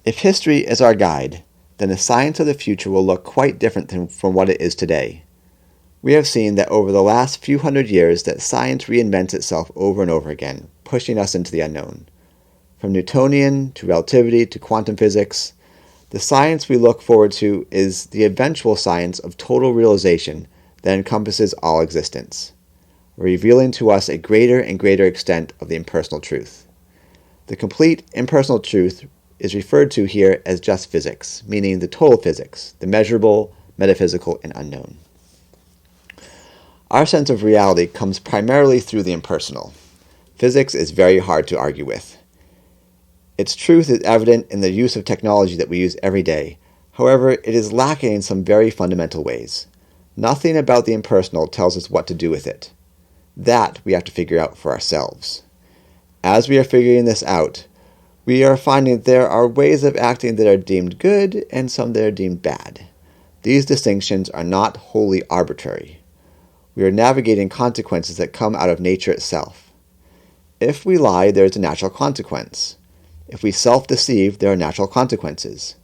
If history is our guide, then the science of the future will look quite different from what it is today. We have seen that over the last few hundred years that science reinvents itself over and over again, pushing us into the unknown. From Newtonian to relativity to quantum physics, the science we look forward to is the eventual science of total realization that encompasses all existence, revealing to us a greater and greater extent of the impersonal truth. The complete impersonal truth is referred to here as just physics, meaning the total physics, the measurable, metaphysical, and unknown. Our sense of reality comes primarily through the impersonal. Physics is very hard to argue with. Its truth is evident in the use of technology that we use every day. However, it is lacking in some very fundamental ways. Nothing about the impersonal tells us what to do with it. That we have to figure out for ourselves. As we are figuring this out, we are finding that there are ways of acting that are deemed good and some that are deemed bad. These distinctions are not wholly arbitrary. We are navigating consequences that come out of nature itself. If we lie, there is a natural consequence. If we self-deceive, there are natural consequences.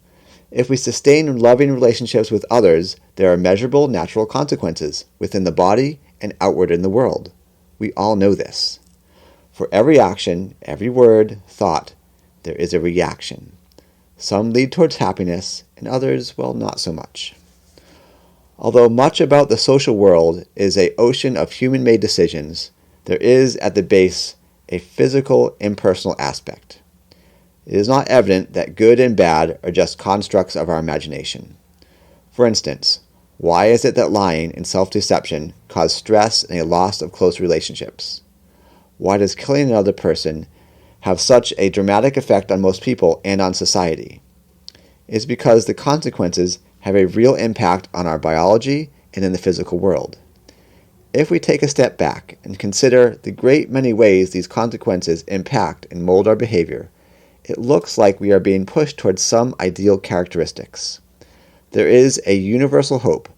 If we sustain loving relationships with others, there are measurable natural consequences within the body and outward in the world. We all know this. For every action, every word, thought, there is a reaction. Some lead towards happiness, and others, well, not so much. Although much about the social world is an ocean of human-made decisions, there is at the base a physical, impersonal aspect. It is not evident that good and bad are just constructs of our imagination. For instance, why is it that lying and self-deception cause stress and a loss of close relationships? Why does killing another person have such a dramatic effect on most people and on society? It is because the consequences have a real impact on our biology and in the physical world. If we take a step back and consider the great many ways these consequences impact and mold our behavior, it looks like we are being pushed towards some ideal characteristics. There is a universal hope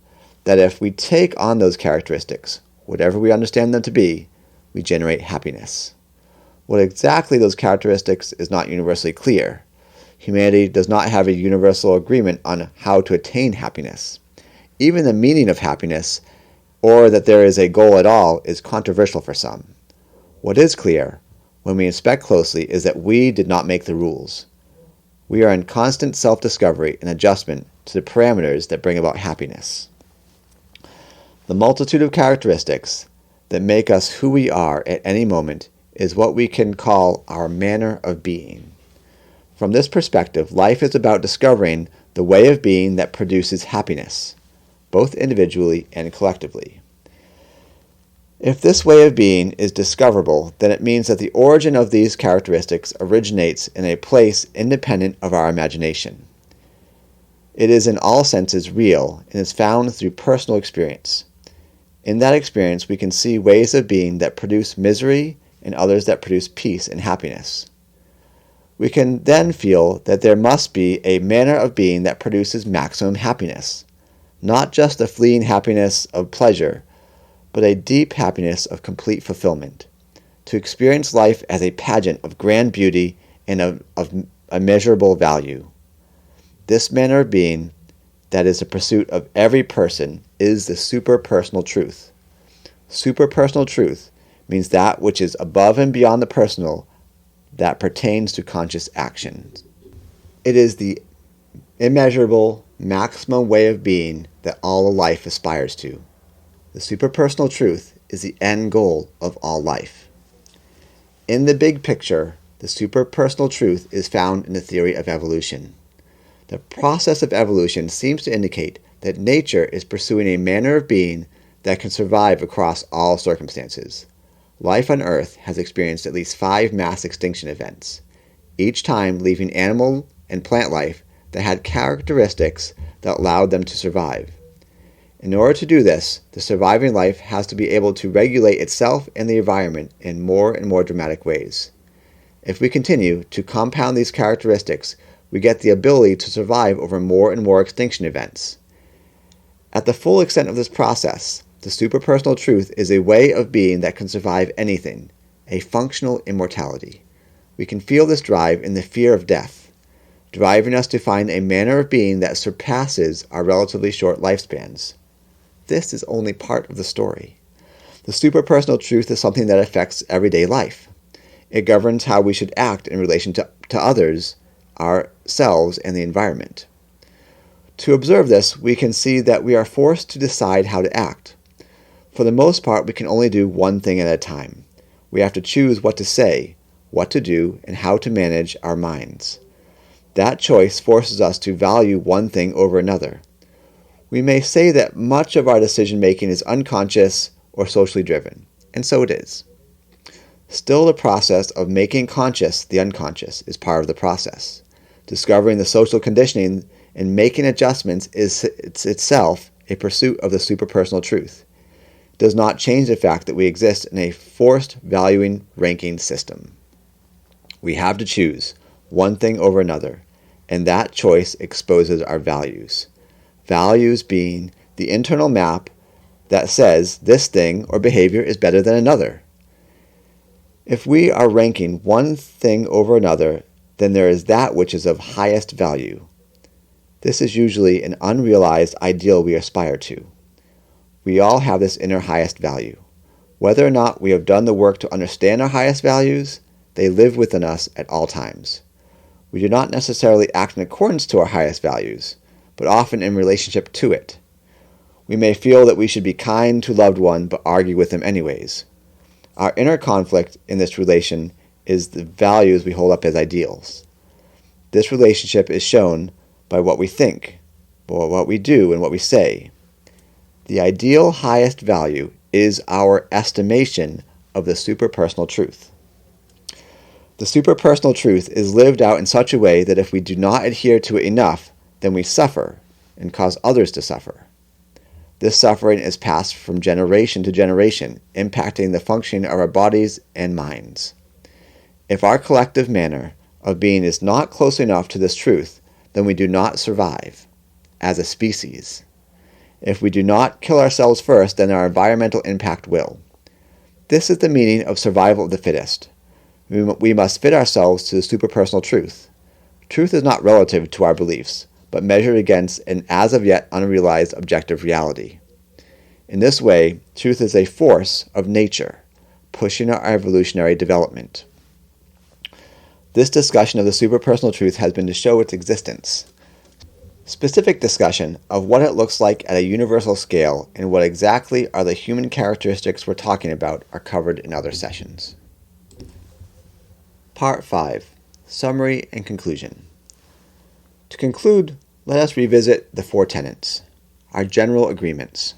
that if we take on those characteristics, whatever we understand them to be, we generate happiness. What exactly those characteristics is not universally clear. Humanity does not have a universal agreement on how to attain happiness. Even the meaning of happiness, or that there is a goal at all, is controversial for some. What is clear, when we inspect closely, is that we did not make the rules. We are in constant self-discovery and adjustment to the parameters that bring about happiness. The multitude of characteristics that make us who we are at any moment is what we can call our manner of being. From this perspective, life is about discovering the way of being that produces happiness, both individually and collectively. If this way of being is discoverable, then it means that the origin of these characteristics originates in a place independent of our imagination. It is in all senses real and is found through personal experience. In that experience, we can see ways of being that produce misery and others that produce peace and happiness. We can then feel that there must be a manner of being that produces maximum happiness, not just the fleeting happiness of pleasure, but a deep happiness of complete fulfillment, to experience life as a pageant of grand beauty and of immeasurable value. This manner of being, that is the pursuit of every person, is the superpersonal truth. Superpersonal truth means that which is above and beyond the personal, that pertains to conscious action. It is the immeasurable, maximum way of being that all life aspires to. The superpersonal truth is the end goal of all life. In the big picture, the superpersonal truth is found in the theory of evolution. The process of evolution seems to indicate that nature is pursuing a manner of being that can survive across all circumstances. life on Earth has experienced at least 5 mass extinction events, each time leaving animal and plant life that had characteristics that allowed them to survive. In order to do this, the surviving life has to be able to regulate itself and the environment in more and more dramatic ways. If we continue to compound these characteristics, we get the ability to survive over more and more extinction events. At the full extent of this process, the superpersonal truth is a way of being that can survive anything, a functional immortality. We can feel this drive in the fear of death, driving us to find a manner of being that surpasses our relatively short lifespans. This is only part of the story. The superpersonal truth is something that affects everyday life. It governs how we should act in relation to others, ourselves, and the environment. To observe this, we can see that we are forced to decide how to act. For the most part, we can only do one thing at a time. We have to choose what to say, what to do, and how to manage our minds. That choice forces us to value one thing over another. We may say that much of our decision-making is unconscious or socially driven, and so it is. Still, the process of making conscious the unconscious is part of the process. Discovering the social conditioning and making adjustments is itself a pursuit of the superpersonal truth. It does not change the fact that we exist in a forced valuing ranking system. We have to choose one thing over another, and that choice exposes our values. Values being the internal map that says this thing or behavior is better than another. If we are ranking one thing over another, then there is that which is of highest value. This is usually an unrealized ideal we aspire to. We all have this inner highest value. Whether or not we have done the work to understand our highest values, they live within us at all times. We do not necessarily act in accordance to our highest values, but often in relationship to it. We may feel that we should be kind to loved one, but argue with them anyways. Our inner conflict in this relation is the values we hold up as ideals. This relationship is shown by what we think, what we do, and what we say. The ideal highest value is our estimation of the superpersonal truth. The superpersonal truth is lived out in such a way that if we do not adhere to it enough, then we suffer and cause others to suffer. This suffering is passed from generation to generation, impacting the functioning of our bodies and minds. If our collective manner of being is not close enough to this truth, then we do not survive as a species. If we do not kill ourselves first, then our environmental impact will. This is the meaning of survival of the fittest. We must fit ourselves to the superpersonal truth. Truth is not relative to our beliefs, but measured against an as of yet unrealized objective reality. In this way, truth is a force of nature, pushing our evolutionary development. This discussion of the superpersonal truth has been to show its existence. Specific discussion of what it looks like at a universal scale and what exactly are the human characteristics we're talking about are covered in other sessions. Part 5. Summary and Conclusion. To conclude, let us revisit the 4 tenets, our general agreements.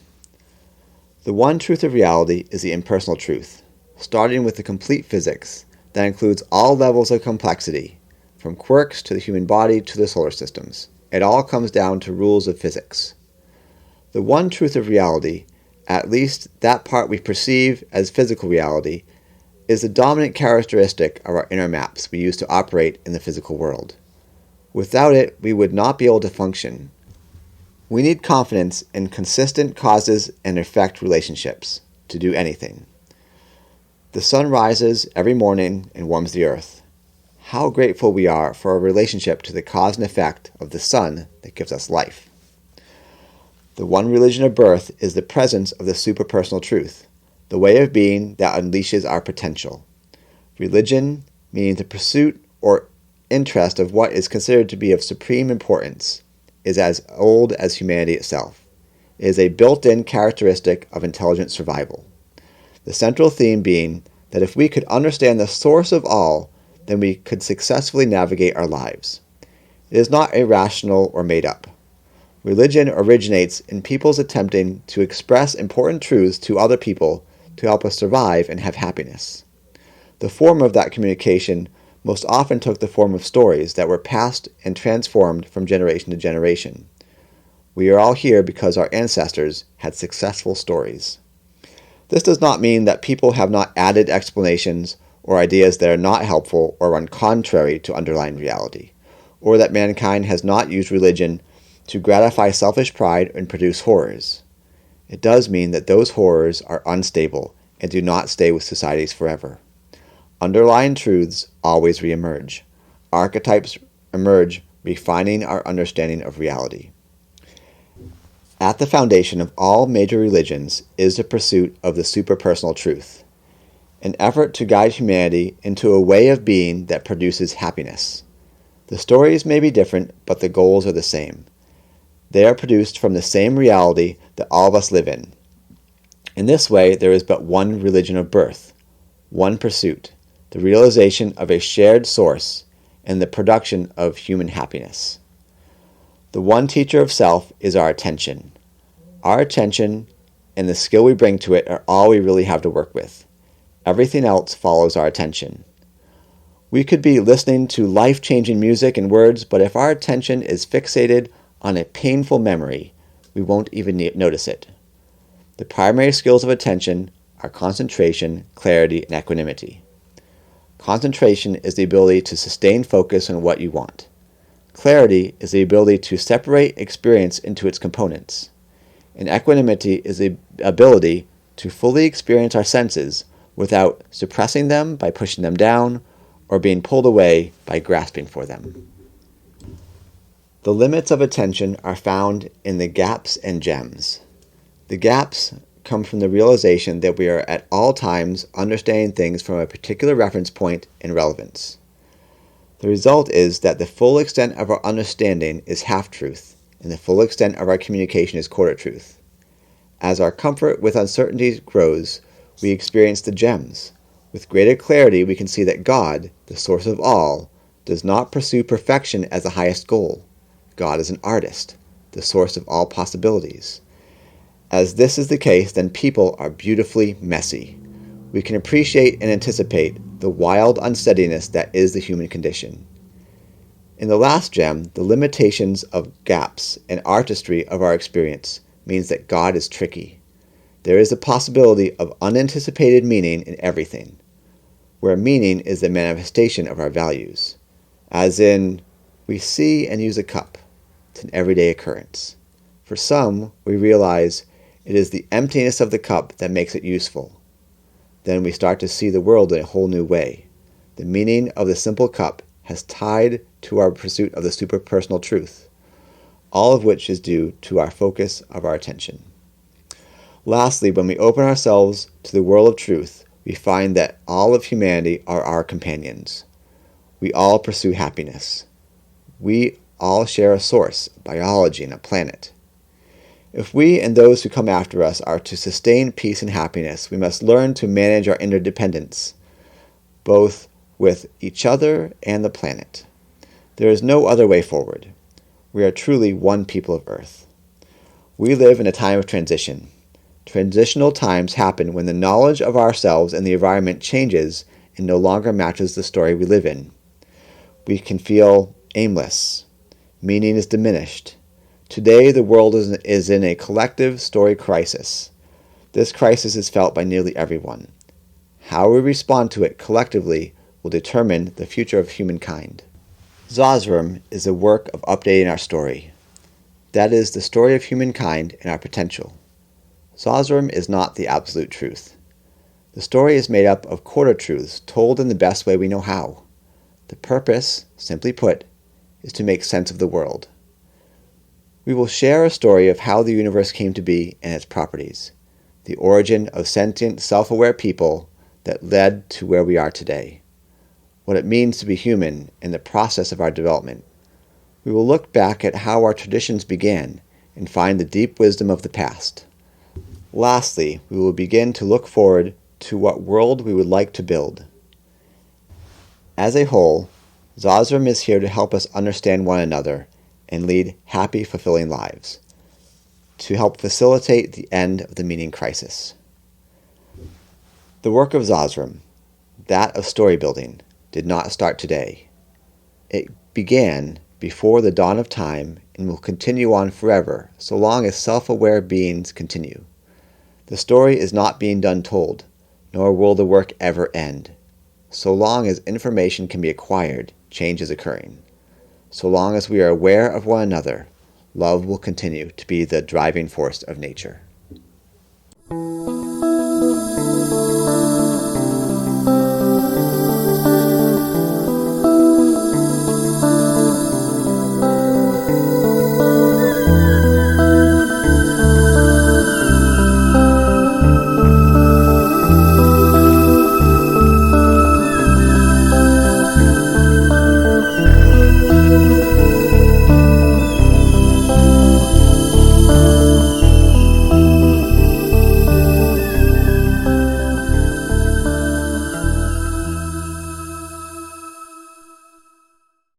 The one truth of reality is the impersonal truth, starting with the complete physics that includes all levels of complexity, from quirks to the human body to the solar systems. It all comes down to rules of physics. The one truth of reality, at least that part we perceive as physical reality, is the dominant characteristic of our inner maps we use to operate in the physical world. Without it, we would not be able to function. We need confidence in consistent causes and effect relationships to do anything. The sun rises every morning and warms the earth. How grateful we are for our relationship to the cause and effect of the sun that gives us life. The one religion of birth is the presence of the superpersonal truth, the way of being that unleashes our potential. Religion means the pursuit or interest of what is considered to be of supreme importance, is as old as humanity itself. It is a built-in characteristic of intelligent survival. The central theme being that if we could understand the source of all, then we could successfully navigate our lives. It is not irrational or made up. Religion originates in people's attempting to express important truths to other people to help us survive and have happiness. The form of that communication most often took the form of stories that were passed and transformed from generation to generation. We are all here because our ancestors had successful stories. This does not mean that people have not added explanations or ideas that are not helpful or run contrary to underlying reality, or that mankind has not used religion to gratify selfish pride and produce horrors. It does mean that those horrors are unstable and do not stay with societies forever. Underlying truths always reemerge. Archetypes emerge, refining our understanding of reality. At the foundation of all major religions is the pursuit of the superpersonal truth, an effort to guide humanity into a way of being that produces happiness. The stories may be different, but the goals are the same. They are produced from the same reality that all of us live in. In this way, there is but one religion of birth, one pursuit, the realization of a shared source, and the production of human happiness. The one teacher of self is our attention. Our attention and the skill we bring to it are all we really have to work with. Everything else follows our attention. We could be listening to life-changing music and words, but if our attention is fixated on a painful memory, we won't even notice it. The primary skills of attention are concentration, clarity, and equanimity. Concentration is the ability to sustain focus on what you want. Clarity is the ability to separate experience into its components. And equanimity is the ability to fully experience our senses without suppressing them by pushing them down or being pulled away by grasping for them. The limits of attention are found in the gaps and gems. The gaps come from the realization that we are at all times understanding things from a particular reference point and relevance. The result is that the full extent of our understanding is half-truth, and the full extent of our communication is quarter-truth. As our comfort with uncertainty grows, we experience the gems. With greater clarity, we can see that God, the source of all, does not pursue perfection as the highest goal. God is an artist, the source of all possibilities. As this is the case, then people are beautifully messy. We can appreciate and anticipate the wild unsteadiness that is the human condition. In the last gem, the limitations of gaps and artistry of our experience means that God is tricky. There is a possibility of unanticipated meaning in everything, where meaning is the manifestation of our values. As in, we see and use a cup. It's an everyday occurrence. For some, we realize it is the emptiness of the cup that makes it useful. Then we start to see the world in a whole new way. The meaning of the simple cup has tied to our pursuit of the superpersonal truth, all of which is due to our focus of our attention. Lastly, when we open ourselves to the world of truth, we find that all of humanity are our companions. We all pursue happiness. We all share a source, biology, and a planet. If we and those who come after us are to sustain peace and happiness, we must learn to manage our interdependence, both with each other and the planet. There is no other way forward. We are truly one people of Earth. We live in a time of transition. Transitional times happen when the knowledge of ourselves and the environment changes and no longer matches the story we live in. We can feel aimless. Meaning is diminished. Today, the world is in a collective story crisis. This crisis is felt by nearly everyone. How we respond to it collectively will determine the future of humankind. Zazram is the work of updating our story. That is the story of humankind and our potential. Zazram is not the absolute truth. The story is made up of quarter truths told in the best way we know how. The purpose, simply put, is to make sense of the world. We will share a story of how the universe came to be and its properties, the origin of sentient, self-aware people that led to where we are today, what it means to be human and the process of our development. We will look back at how our traditions began and find the deep wisdom of the past. Lastly, we will begin to look forward to what world we would like to build. As a whole, Zazram is here to help us understand one another and lead happy, fulfilling lives, to help facilitate the end of the meaning crisis. The work of Zosrim, that of story building, did not start today. It began before the dawn of time and will continue on forever so long as self-aware beings continue. The story is not being done told, nor will the work ever end. So long as information can be acquired, change is occurring. So long as we are aware of one another, love will continue to be the driving force of nature.